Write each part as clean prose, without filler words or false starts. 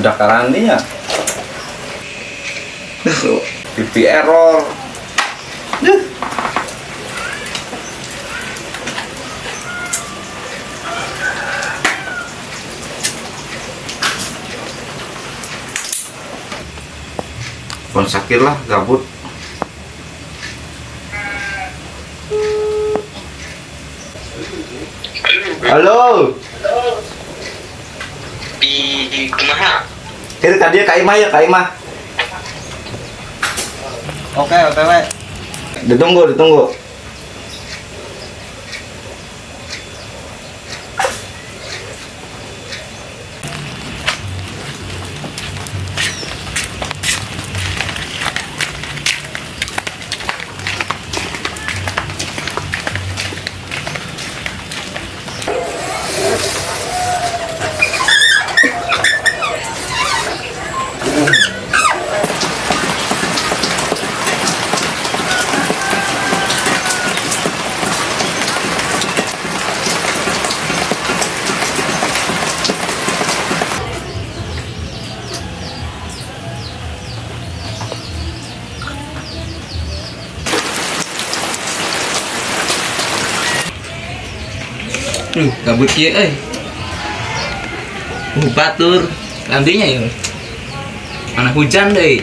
budak karani ya. Pipi error. Pon sakit lah, gabut. Halo. Di kumaha? Kira tadi Kak Ima ya, Kak Ima. Oke, OTW. Ditunggu. Gabut kieu euy. Batur, landinya ya. Mana hujan deui.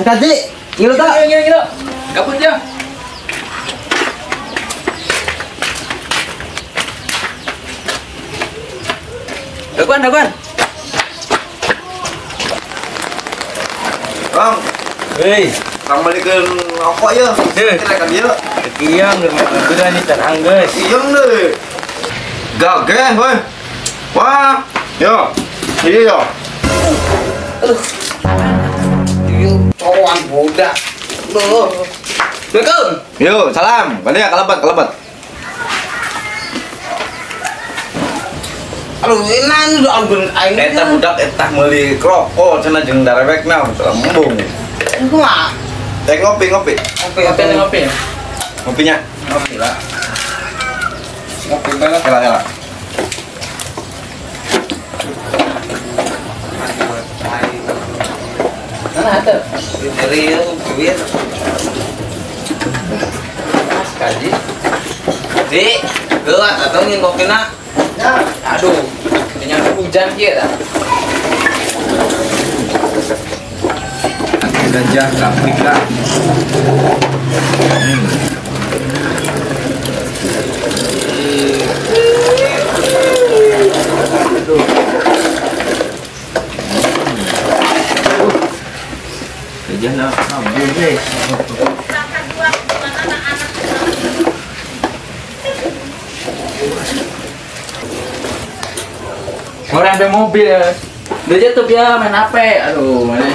Kasih, ngilu tak? Ngilu. Gabut ya. Daguan. Bang, Hei, Kang balikin rokok ya. Kita kan dia. kiyang geus nih can anggeus. Iyeng deh. Gageh, weh. Wah, yo. Iya yo. Cowan bodak. Loh. Assalamualaikum. Yo, salam. Balik ya kelebat. Aduh, enak udah ambil aing. Eta budak eta meuli rokok cenah jeung darewekna embung. Itu mah. Ngopi. Ngopi. Ngopinya. Ngopi lah. Ngopi banget. Ela. Mana ada? Dari duit. Mas kaji. Gelap atau ingin kopi nak? Aduh, ternyata hujan kia dah. Gajah Afrika. Gajah nak kabur deh. Orang sampai mobil ya. Dia jatuh ya main HP. Aduh, mana?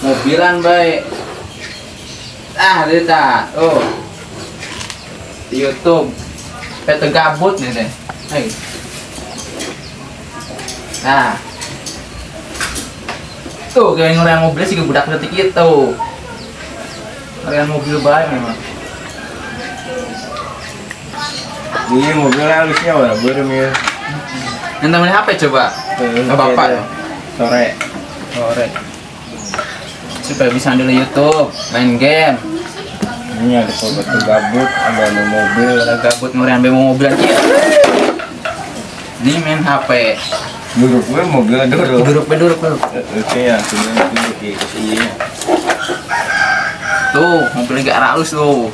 Mobilan baik. Dia oh. Di YouTube. Pete gabut nih deh. Hai. Nah. Tuh, kayak orang mobil sih budak detik itu. Orang mobil baik memang. Iya mobilnya halusnya wah berem ya. Yang namanya HP coba? Ke bapak ya? Sore. Supaya bisa ambil YouTube, main game. Ini ada sobat tuh gabut, ada mobil. Ada gabut ngurian bemo mobilan kia. Ini main HP. Duduk gue mobil duduk. Duduk. Oke ya, sudah duduk ya iya. Tuh, mobil gak halus tuh.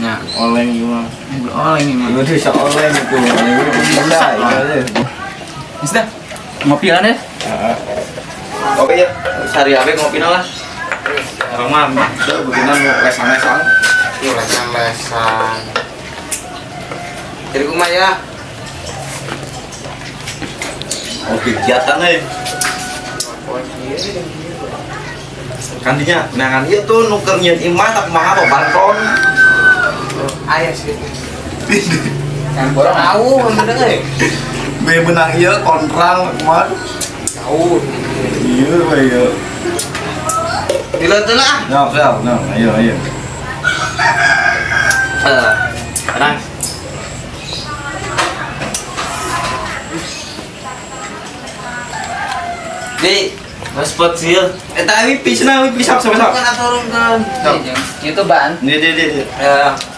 Ya, Oleng gimana? mobil oleng ini. Itu bisa oleng itu. Bisa ya. Bisa. Ngopi lah deh. Oke ya, sehari abe ngopi lah. Orang mah udah beginian lesan-lesan. Iya, lesan. Jadi kumah ya. Mau kegiatan nih. Kan dinya, nah kan ieu tuh nuker nyeun imah tak mah apa banton. Ayah sih. Yang borong tahu bener euy. Be benang ieu kontrang mah. Tahu. Iya, iya. Dilo teh lah. Siap, nah, ayo. Tenang. Di, spot sih. Eta wipis sok. Kan turunkan. Itu ban. Di.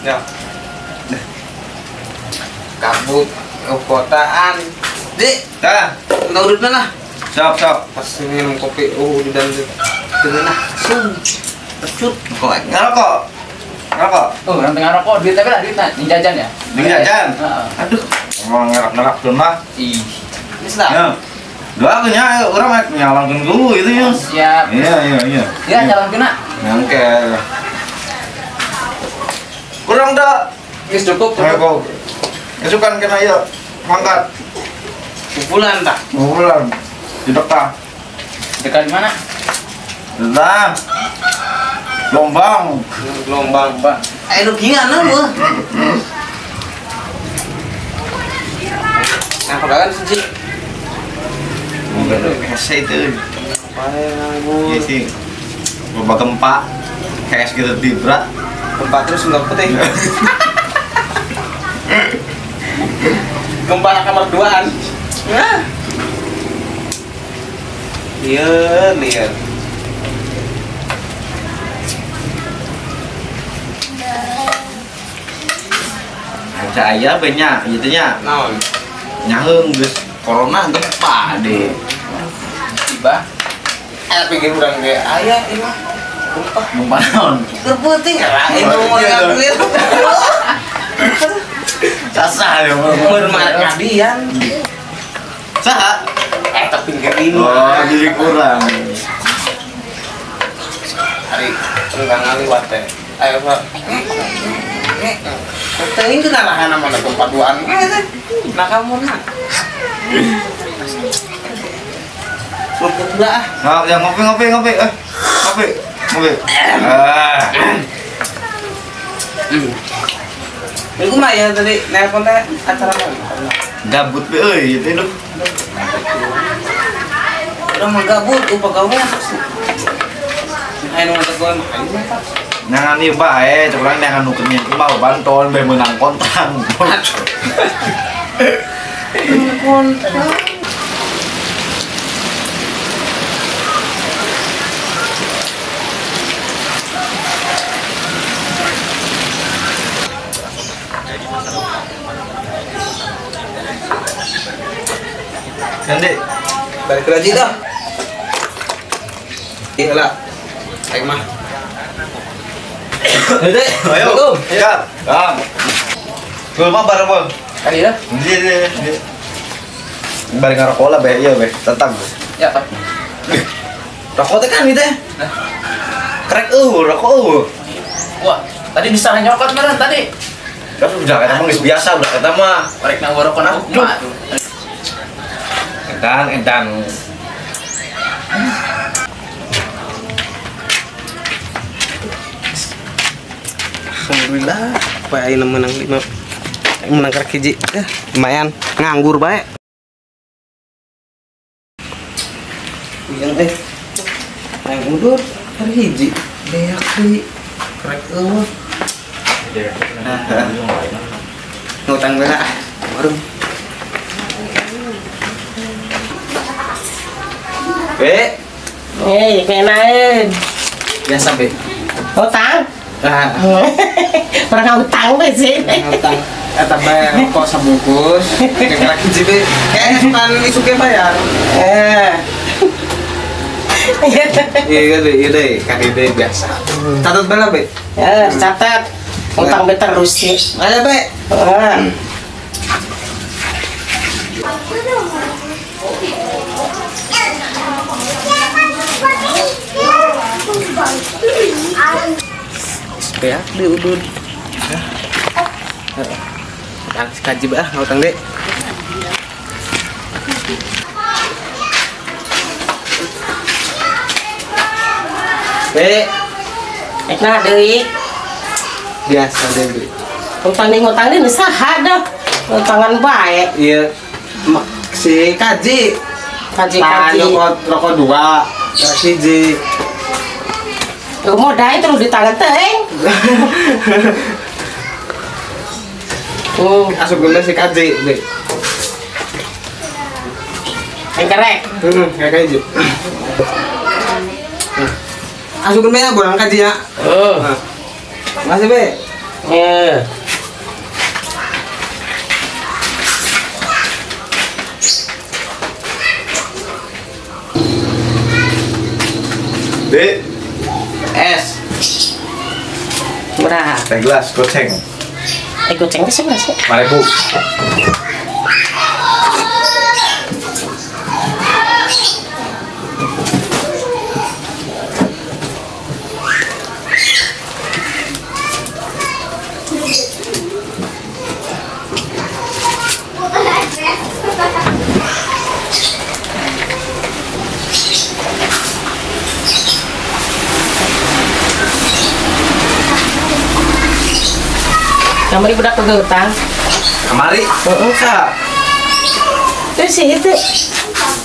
Ya. Kabut kotaan. Di, Tah, kita urutna lah. siap. Pas minum kopi di dalam tengah sum. Pecut. Kok ngerokok? Oh, orang tengah rokok duit tapi lah duit nah, jajan ya. Di jajan. Heeh. Aduh, ngomong ngerak tuh mah. Ih. Wis lah. Ya. Doa aku nya urang mah nyalangkeun dulu itu ya. Siap. Iya. Ya, jalan kena. Nyangke. Kurang dah. Wis cukup. Ayo kok. Kesukaan kena ya. Mangkat. Kumpulan tak? Bulan. Tidak tah. Dekat di mana? Dah. Lombang. Gelombang, Pak. Ayo gimana lu? Nah, pegangan sih. Hese itu. Iya sih. Loba gempa. Kayak gitu vibra. Gempa terus enggak putih. Gempa kamar duaan. Nah. Lihat. Saya banyak, gitu nya. Naon? Nyaheung geus corona gempa deh. Tiba. Pikir urang ge aya ieu mah. Gempa. Gempa naon? Terpenting lah itu mau ngakuin. Sasa ya. Bermarkadian. Saha? Tapi pinggir ini. Oh, jadi kurang. Hari enggak ngaliwat teh. Ayo, Pak. Teuing teu narahan sama gempa duaan. Nah kamu nah. Luput lah. Nah, ya ngopi. Ngopi. Iku mah ya tadi nelpon teh acara apa? Gabut be euy itu lu. Udah mah gabut, pegawai sih. Ayo nu tegoy mah ayo mah. Nangan ieu bae, curang nangan nukeun imah banton be meunang kontrang. Kontrak. Kan Dek, Balik lagi dah. Iya lah. Ayo mah. Dek, ayo. Ya. Bang. Gua mah bareng Bang. Kali dah. Dia. Bari ngarokok lah be, ieu be, tetap. Ya, Pak. Rokok teh kan teh. Krek rokok. Wah, tadi bisa nyokot meren tadi. Kan udah kata mah geus biasa udah kata mah. Korek nang rokok nang mah. Edan. Alhamdulillah, Pak Aina menang 5. Menang karek hiji. Lumayan nganggur bae. Yang yang mundur karek hiji. Beak deui. Karek eueuh. Ngutang beuna. Warung. Be. Hei, kenain. Biasa be. Utang? Ah, Pernah utang be sih. ngutang. Eta bayar kok sabungkus. Yang karek hiji be. Kan isuke bayar. Iya deh, kan ide biasa. Catat bela be. Ya, catat. Utang be terus sih. Ayo be. Beak deh udun. Utang kaji bah, utang deh. Be, Nah deui. biasa deh Be. Utang ini saha dah. Utangan bae. Iya, si kaji. Kaji-kaji. Rokok 2, beres hiji. Modal terus di tangan teuing. Asup guna si kaji, Be. Yang kerek. Kayak kaji. Asup guna ya, borang kaji ya. Masih Be. Dek, Es. Murah. teh gelas goceng. Goceng ke sebelah sih. Mari Bu. Kamari budak pegeutang. Kamari. Sa. Terus sih itu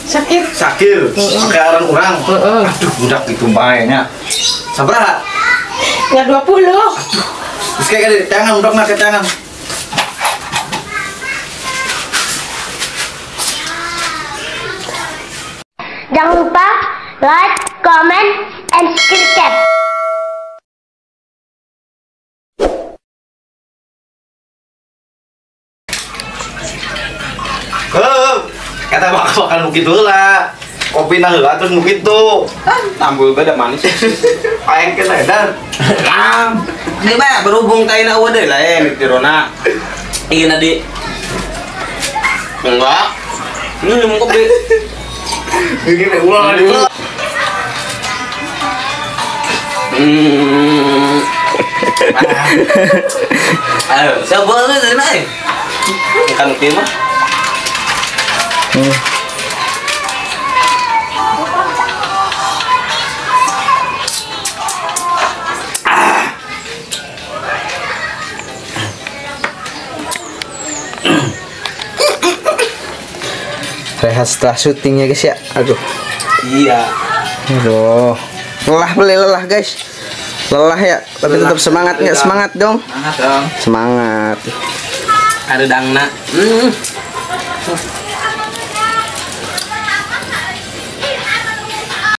sakit. Sakil. Kayak orang. Aduh, budak itu mainnya. Sabaraha? Nggak 20. Terus kayak gini, tangan budak nak ke tangan. Jangan lupa like, comment, and subscribe. Kata bakal begitu lah. Kopi nang heula terus begitu. Tambul beda manis. Aing kena edan. Ini Ba, berhubung kaina eueuh deui lain di Rona. Ingin di. Enggak. Ini minum kopi. Begini ulang lagi. Ayo, siapa lu dari mana? Ikan kopi mah. Rehat setelah syutingnya guys ya. Aduh. Iya. Aduh. Lelah guys. Lelah ya, tapi tetap semangat nggak? Semangat dong. Semangat dong. Semangat. Ada dangna.